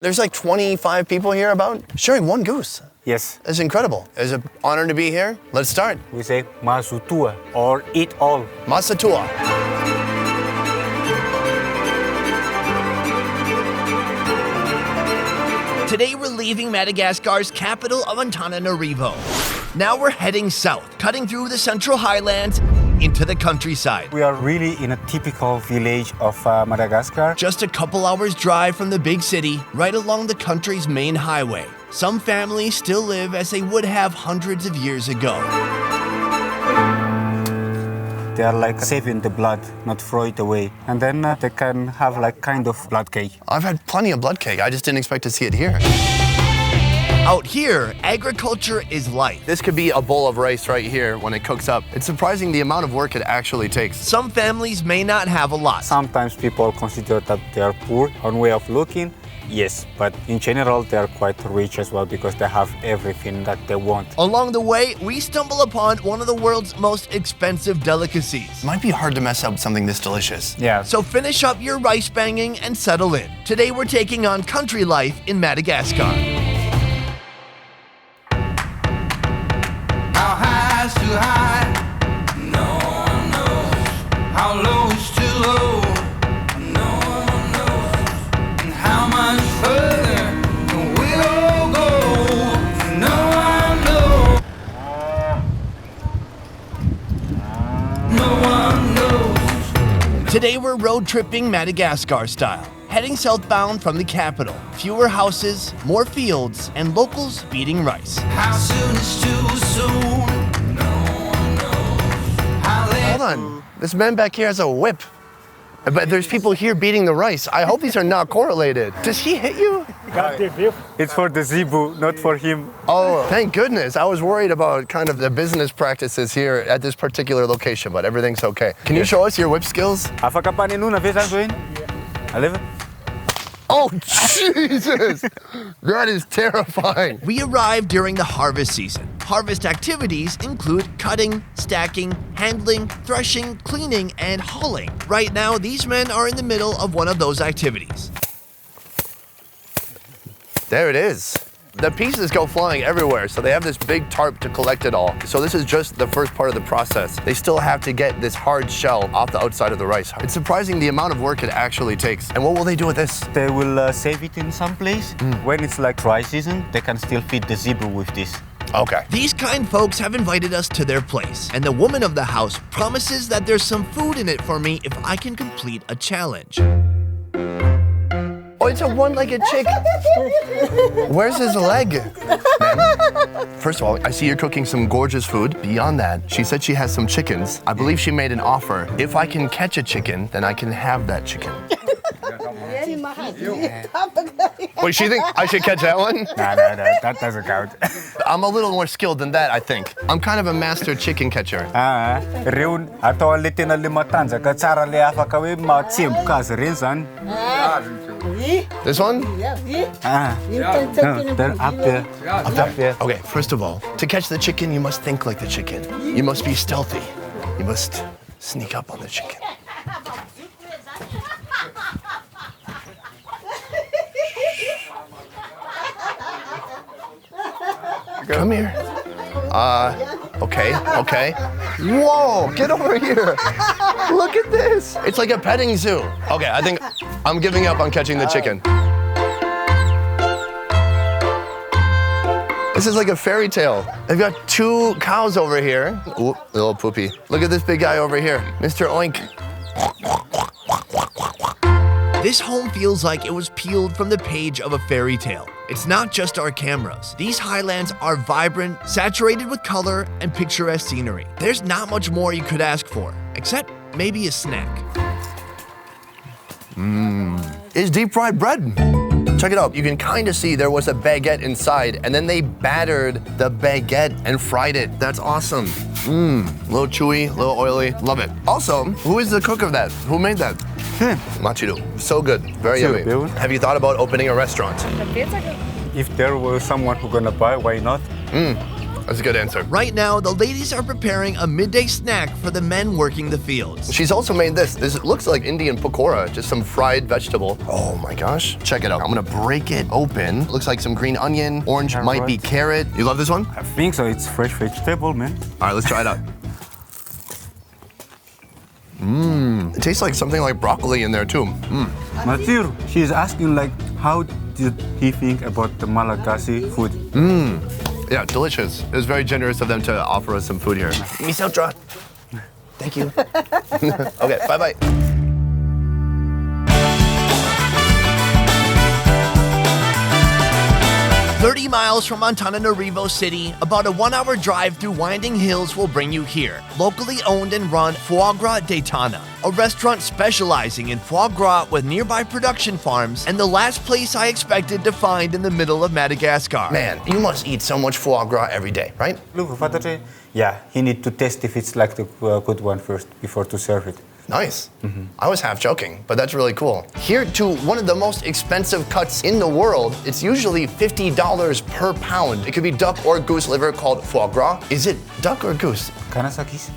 There's like 25 people here about sharing one goose. Yes. It's incredible. It's an honor to be here. Let's start. We say masutua or eat all. Masatua. Today we're leaving Madagascar's capital of Antananarivo. Now we're heading south, cutting through the central highlands into the countryside. We are really in a typical village of Madagascar. Just a couple hours drive from the big city, right along the country's main highway. Some families still live as they would have hundreds of years ago. They are like saving the blood, not throw it away. And then they can have like kind of blood cake. I've had plenty of blood cake. I just didn't expect to see it here. Out here, agriculture is life. This could be a bowl of rice right here when it cooks up. It's surprising the amount of work it actually takes. Some families may not have a lot. Sometimes people consider that they are poor on way of looking. Yes, but in general, they are quite rich as well because they have everything that they want. Along the way, we stumble upon one of the world's most expensive delicacies. It might be hard to mess up something this delicious. Yeah. So finish up your rice banging and settle in. Today we're taking on country life in Madagascar. How high is too high? No one knows. How low is too low? No one knows. And how much further we'll go? No one knows. No one knows. Today we're road tripping Madagascar style, heading southbound from the capital. Fewer houses, more fields, and locals beating rice. How soon is too soon? No one knows. How late? Hold on. This man back here has a whip. But there's people here beating the rice. I hope these are not correlated. Does he hit you? It's for the zebu, not for him. Oh, thank goodness. I was worried about kind of the business practices here at this particular location, but everything's okay. Can you show us your whip skills? Oh, Jesus! That is terrifying. We arrived during the harvest season. Harvest activities include cutting, stacking, handling, threshing, cleaning, and hauling. Right now, these men are in the middle of one of those activities. There it is. The pieces go flying everywhere, so they have this big tarp to collect it all. So this is just the first part of the process. They still have to get this hard shell off the outside of the rice. It's surprising the amount of work it actually takes. And what will they do with this? They will save it in some place. When it's like dry season, they can still feed the zebu with this. Okay. These kind folks have invited us to their place, and the woman of the house promises that there's some food in it for me if I can complete a challenge. Oh, it's a one-legged chick. Where's his leg? Man. First of all, I see you're cooking some gorgeous food. Beyond that, she said she has some chickens. I believe she made an offer. If I can catch a chicken, then I can have that chicken. Wait, she think I should catch that one? No, that doesn't count. I'm a little more skilled than that, I think. I'm kind of a master chicken catcher. Reun atao le tena le matanjaka tsara le afaka hoe matsemboka azy reny zany. This one? They're up there. Up there. Okay, first of all, to catch the chicken, you must think like the chicken. You must be stealthy. You must sneak up on the chicken. Come here. Okay. Whoa, get over here. Look at this. It's like a petting zoo. Okay, I think I'm giving up on catching the chicken. This is like a fairy tale. They've got two cows over here. Ooh, little poopy. Look at this big guy over here, Mr. Oink. This home feels like it was peeled from the page of a fairy tale. It's not just our cameras. These highlands are vibrant, saturated with color, and picturesque scenery. There's not much more you could ask for, except maybe a snack. It's deep fried bread. Check it out. You can kind of see there was a baguette inside, and then they battered the baguette and fried it. That's awesome. A little chewy, a little oily. Love it. Also, who is the cook of that? Who made that? Machiru. So good. Very yummy. Have you thought about opening a restaurant? If there was someone who gonna buy, why not? That's a good answer. Right now, the ladies are preparing a midday snack for the men working the fields. She's also made this. This looks like Indian pakora, just some fried vegetable. Oh my gosh. Check it out. I'm gonna break it open. Looks like some green onion. Orange might be carrot. You love this one? I think so. It's fresh vegetable, man. All right, let's try it out. It tastes like something like broccoli in there too. Matir, she's asking like, how did he think about the Malagasy food? Yeah, delicious. It was very generous of them to offer us some food here. Misautra. Thank you. Okay, bye-bye. 30 miles from Antananarivo City, about a 1-hour drive through winding hills will bring you here. Locally owned and run Foie Gras de TANA, a restaurant specializing in foie gras with nearby production farms, and the last place I expected to find in the middle of Madagascar. Man, you must eat so much foie gras every day, right? Look, Father, yeah, he need to test if it's like the good one first before to serve it. Nice. I was half joking, but that's really cool. Here to one of the most expensive cuts in the world. It's usually $50 per pound. It could be duck or goose liver called foie gras. Is it duck or goose? Kanasakis?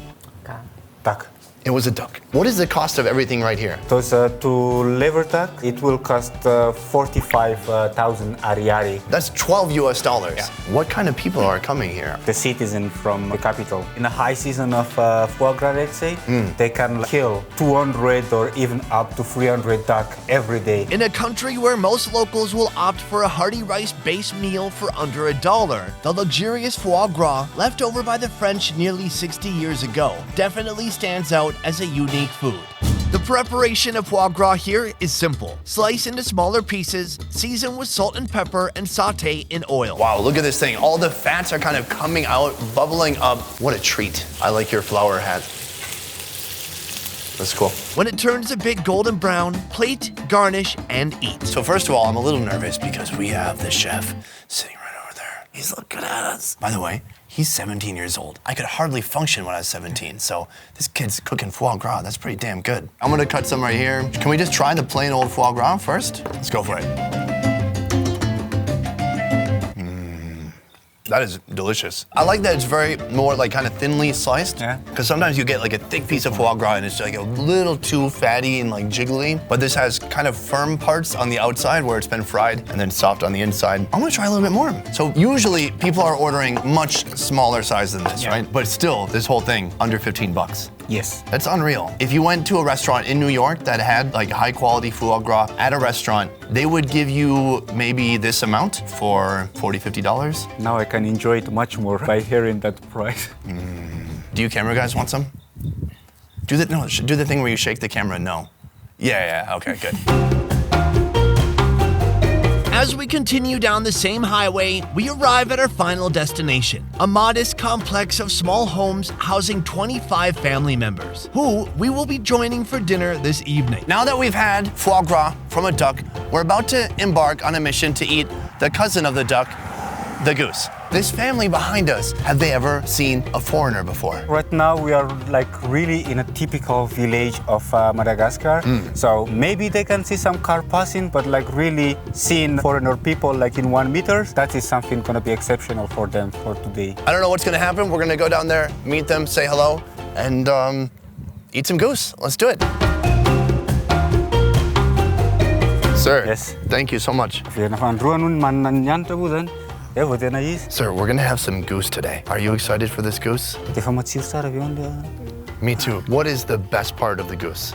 Duck. It was a duck. What is the cost of everything right here? Those to liver duck, it will cost 45,000 ariary. That's $12 US. Yeah. What kind of people are coming here? The citizen from the capital. In the high season of foie gras, let's say, they can kill 200 or even up to 300 duck every day. In a country where most locals will opt for a hearty rice-based meal for under $1, the luxurious foie gras, left over by the French nearly 60 years ago, definitely stands out as a unique food. The preparation of foie gras here is simple. Slice into smaller pieces, season with salt and pepper, and saute in oil. Wow, look at this thing. All the fats are kind of coming out, bubbling up. What a treat. I like your flower hat. That's cool. When it turns a bit golden brown, plate, garnish, and eat. So first of all, I'm a little nervous because we have the chef sitting right over there. He's looking at us. By the way, he's 17 years old. I could hardly function when I was 17, so this kid's cooking foie gras. That's pretty damn good. I'm gonna cut some right here. Can we just try the plain old foie gras first? Let's go for it. That is delicious. I like that it's very more like kind of thinly sliced. Yeah. Because sometimes you get like a thick piece of foie gras and it's like a little too fatty and like jiggly. But this has kind of firm parts on the outside where it's been fried and then soft on the inside. I'm gonna try a little bit more. So usually people are ordering much smaller size than this, right? But still, this whole thing under 15 bucks. Yes. That's unreal. If you went to a restaurant in New York that had like high quality foie gras at a restaurant, they would give you maybe this amount for $40, $50. Now I can enjoy it much more by hearing that price. Do you camera guys want some? Do the thing where you shake the camera, no. Yeah, okay, good. As we continue down the same highway, we arrive at our final destination, a modest complex of small homes housing 25 family members, who we will be joining for dinner this evening. Now that we've had foie gras from a duck, we're about to embark on a mission to eat the cousin of the duck, the goose. This family behind us, have they ever seen a foreigner before? Right now we are like really in a typical village of Madagascar. So maybe they can see some car passing, but like really seeing foreigner people like in 1 meter, that is something gonna be exceptional for them for today. I don't know what's gonna happen. We're gonna go down there, meet them, say hello, and eat some goose. Let's do it. Sir, Yes. Thank you so much. Sir, we're gonna have some goose today. Are you excited for this goose? Me too. What is the best part of the goose?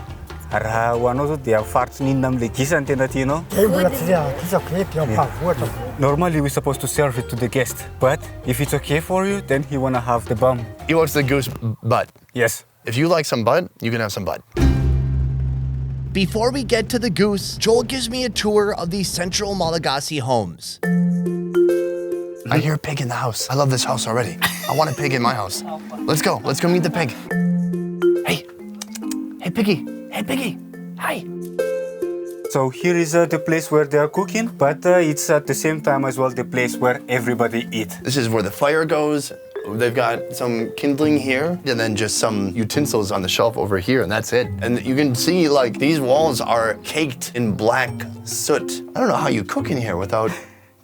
Normally we're supposed to serve it to the guest, but if it's okay for you, then he wanna have the bum. He wants the goose butt. Yes. If you like some butt, you can have some butt. Before we get to the goose, Joel gives me a tour of these central Malagasy homes. I hear a pig in the house. I love this house already. I want a pig in my house. Let's go meet the pig. Hey piggy, hi. So here is the place where they are cooking, but it's at the same time as well the place where everybody eats. This is where the fire goes. They've got some kindling here and then just some utensils on the shelf over here, and that's it. And you can see like these walls are caked in black soot. I don't know how you cook in here without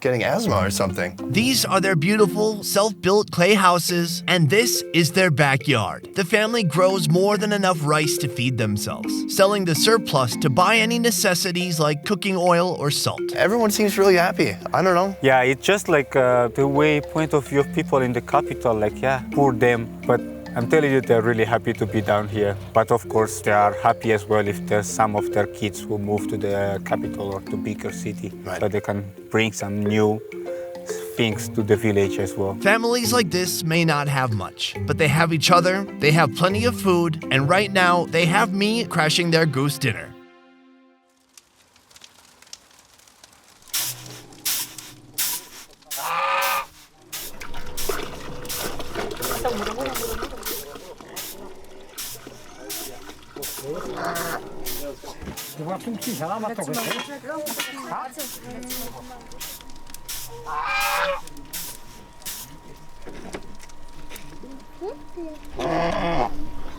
getting asthma or something. These are their beautiful, self-built clay houses, and this is their backyard. The family grows more than enough rice to feed themselves, selling the surplus to buy any necessities like cooking oil or salt. Everyone seems really happy. I don't know. Yeah, it's just like the way point of view of people in the capital, like, yeah, poor them. But I'm telling you, they're really happy to be down here. But of course, they are happy as well if there's some of their kids who move to the capital or to bigger city. Right. So they can bring some new things to the village as well. Families like this may not have much, but they have each other, they have plenty of food, and right now, they have me crashing their goose dinner.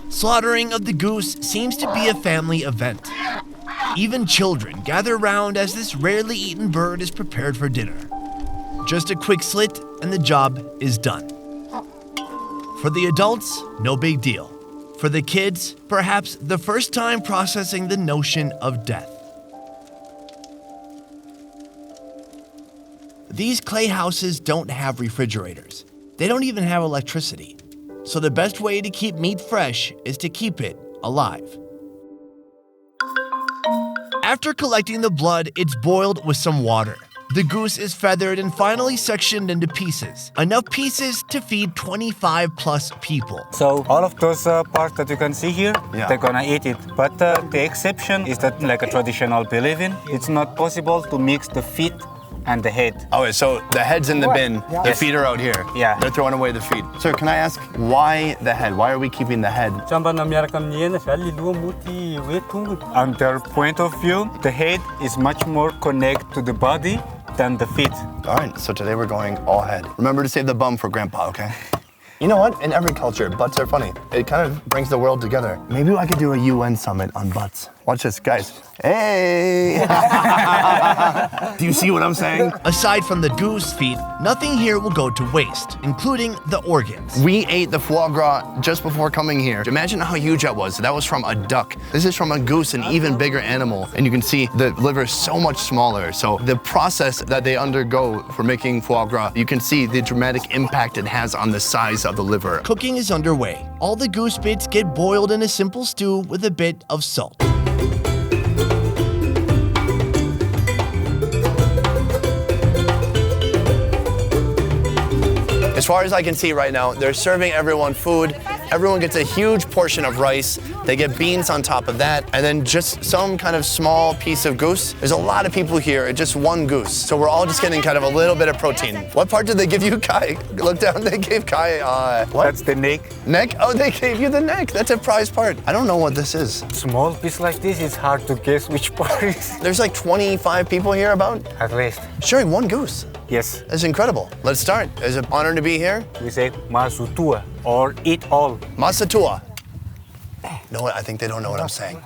Slaughtering of the goose seems to be a family event. Even children gather round as this rarely eaten bird is prepared for dinner. Just a quick slit and the job is done. For the adults, no big deal. For the kids, perhaps the first time processing the notion of death. These clay houses don't have refrigerators. They don't even have electricity. So the best way to keep meat fresh is to keep it alive. After collecting the blood, it's boiled with some water. The goose is feathered and finally sectioned into pieces. Enough pieces to feed 25 plus people. So all of those parts that you can see here, they're gonna eat it. But the exception is that, like a traditional believing, it's not possible to mix the feet and the head. Okay, so the head's in the bin, the Yes. feet are out here. Yeah. They're throwing away the feet. Sir, can I ask why the head? Why are we keeping the head? On their point of view, the head is much more connected to the body than the feet. All right, so today we're going all head. Remember to save the bum for grandpa, okay? You know what? In every culture, butts are funny. It kind of brings the world together. Maybe I could do a UN summit on butts. Watch this, guys. Hey! Do you see what I'm saying? Aside from the goose feet, nothing here will go to waste, including the organs. We ate the foie gras just before coming here. Imagine how huge that was. That was from a duck. This is from a goose, an even bigger animal. And you can see the liver is so much smaller. So the process that they undergo for making foie gras, you can see the dramatic impact it has on the size of the liver. Cooking is underway. All the goose bits get boiled in a simple stew with a bit of salt. As far as I can see right now, they're serving everyone food. Everyone gets a huge portion of rice. They get beans on top of that, and then just some kind of small piece of goose. There's a lot of people here, just one goose. So we're all just getting kind of a little bit of protein. What part did they give you, Kai? Look down, they gave Kai, what? That's the neck. Neck? Oh, they gave you the neck. That's a prize part. I don't know what this is. Small piece like this, it's hard to guess which part is. There's like 25 people here about? At least. Sharing one goose. Yes. That's incredible. Let's start. It's an honor to be here. We say masutua or eat all. Masatua. You know what? I think they don't know what I'm saying.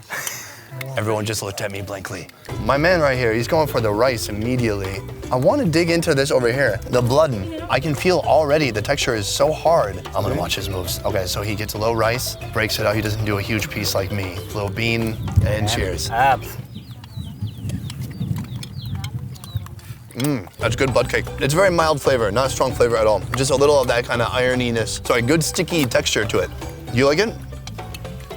Everyone just looked at me blankly. My man right here, he's going for the rice immediately. I want to dig into this over here, the blooding. I can feel already the texture is so hard. I'm gonna watch his moves. Okay, so he gets a little rice, breaks it out. He doesn't do a huge piece like me. Little bean, and cheers. That's good blood cake. It's very mild flavor, not strong flavor at all. Just a little of that kind of ironiness. Sorry, good sticky texture to it. You like it?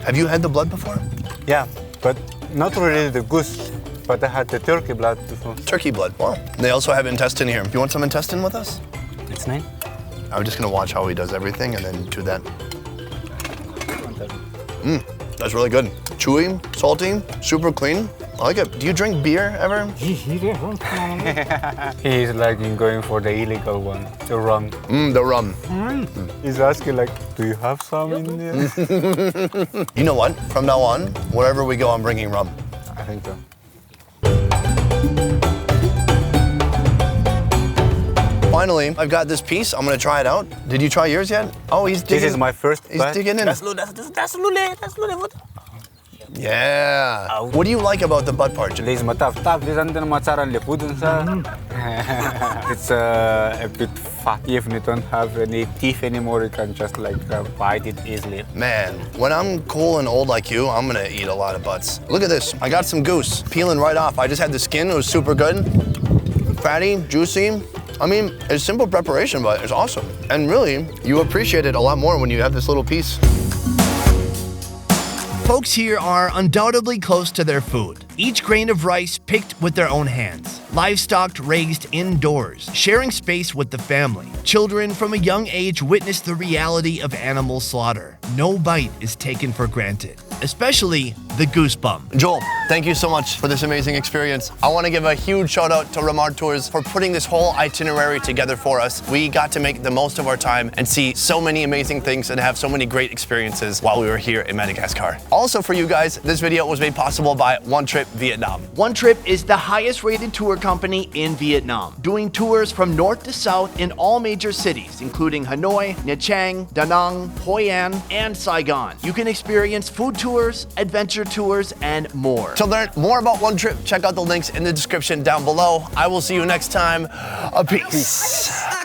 Have you had the blood before? Yeah, but not really the goose, but I had the turkey blood before. Turkey blood, wow. They also have intestine here. You want some intestine with us? It's nice. I'm just gonna watch how he does everything and then do that. That's really good. Chewy, salty, super clean. I like it. Do you drink beer ever? He's like going for the illegal one, the rum. The rum. He's asking like, do you have some in there? You know what? From now on, wherever we go, I'm bringing rum. I think so. Finally, I've got this piece. I'm gonna try it out. Did you try yours yet? Oh, he's digging. This is my first He's bite. digging in. Yeah. What do you like about the butt part, Jim? Leis matavtav izany tena mahatsara an'le vodiny sa. It's a bit fatty if you don't have any teeth anymore. You can just like bite it easily. Man, when I'm cool and old like you, I'm gonna eat a lot of butts. Look at this. I got some goose peeling right off. I just had the skin. It was super good. Fatty, juicy. I mean, it's simple preparation, but it's awesome. And really, you appreciate it a lot more when you have this little piece. Folks here are undoubtedly close to their food. Each grain of rice picked with their own hands. Livestock raised indoors, sharing space with the family. Children from a young age witness the reality of animal slaughter. No bite is taken for granted, especially the goose bum. Joel, thank you so much for this amazing experience. I want to give a huge shout out to Ramad Tours for putting this whole itinerary together for us. We got to make the most of our time and see so many amazing things and have so many great experiences while we were here in Madagascar. Also for you guys, this video was made possible by One Trip Vietnam. One Trip is the highest rated tour company in Vietnam, doing tours from north to south in all major cities, including Hanoi, Nha Trang, Da Nang, Hoi An, and Saigon. You can experience food tours, adventure tours, and more. To learn more about One Trip, check out the links in the description down below. I will see you next time. Peace.